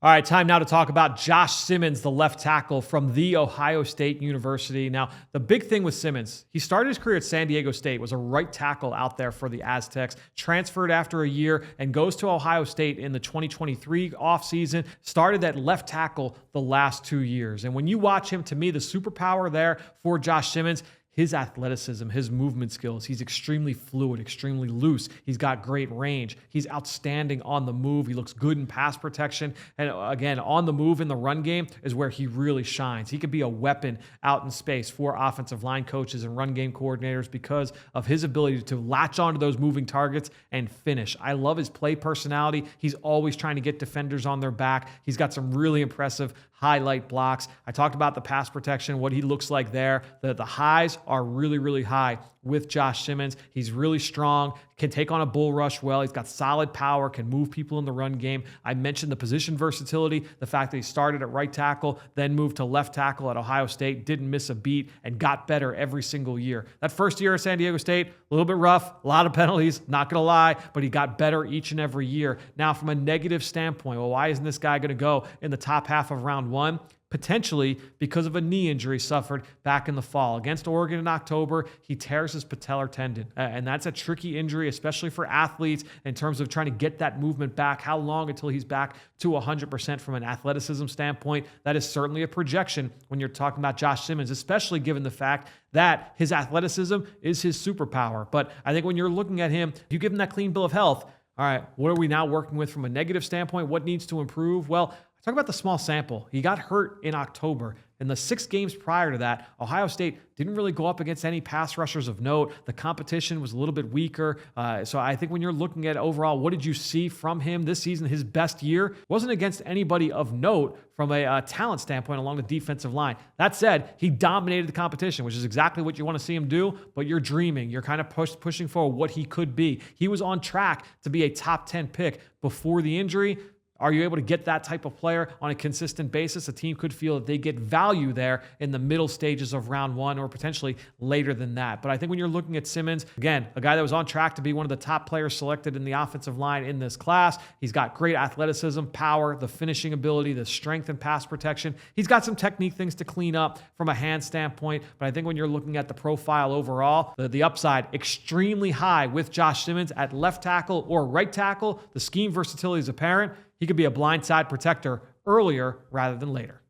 All right, time now to talk about Josh Simmons, the left tackle from The Ohio State University. Now, the big thing with Simmons, he started his career at San Diego State, was a right tackle out there for the Aztecs, transferred after a year, and goes to Ohio State in the 2023 offseason, started at left tackle the last 2 years. And when you watch him, to me, the superpower there for Josh Simmons, his athleticism, his movement skills. He's extremely fluid, extremely loose. He's got great range. He's outstanding on the move. He looks good in pass protection. And again, on the move in the run game is where he really shines. He could be a weapon out in space for offensive line coaches and run game coordinators because of his ability to latch onto those moving targets and finish. I love his play personality. He's always trying to get defenders on their back. He's got some really impressive highlight blocks. I talked about the pass protection, what he looks like there. The highs are really, really high with Josh Simmons. He's really strong, can take on a bull rush well. He's got solid power, can move people in the run game. I mentioned the position versatility, the fact that he started at right tackle, then moved to left tackle at Ohio State, didn't miss a beat, and got better every single year. That first year at San Diego State, a little bit rough, a lot of penalties, not going to lie, but he got better each and every year. Now, from a negative standpoint, well, why isn't this guy going to go in the top half of round one? Potentially because of a knee injury suffered back in the fall. Against Oregon in October, he tears his patellar tendon. And that's a tricky injury, especially for athletes in terms of trying to get that movement back. How long until he's back to 100% from an athleticism standpoint? That is certainly a projection when you're talking about Josh Simmons, especially given the fact that his athleticism is his superpower. But I think when you're looking at him, if you give him that clean bill of health, all right, what are we now working with from a negative standpoint? What needs to improve? Well, talk about the small sample. He got hurt in October. In the 6 games prior to that, Ohio State didn't really go up against any pass rushers of note. The competition was a little bit weaker. So I think when you're looking at overall, what did you see from him this season? His best year wasn't against anybody of note from a talent standpoint along the defensive line. That said, he dominated the competition, which is exactly what you want to see him do, but you're dreaming. You're kind of pushing for what he could be. He was on track to be a top 10 pick before the injury. Are you able to get that type of player on a consistent basis? A team could feel that they get value there in the middle stages of round one or potentially later than that. But I think when you're looking at Simmons, again, a guy that was on track to be one of the top players selected in the offensive line in this class. He's got great athleticism, power, the finishing ability, the strength and pass protection. He's got some technique things to clean up from a hand standpoint. But I think when you're looking at the profile overall, the upside extremely high with Josh Simmons at left tackle or right tackle. The scheme versatility is apparent. He could be a blindside protector earlier rather than later.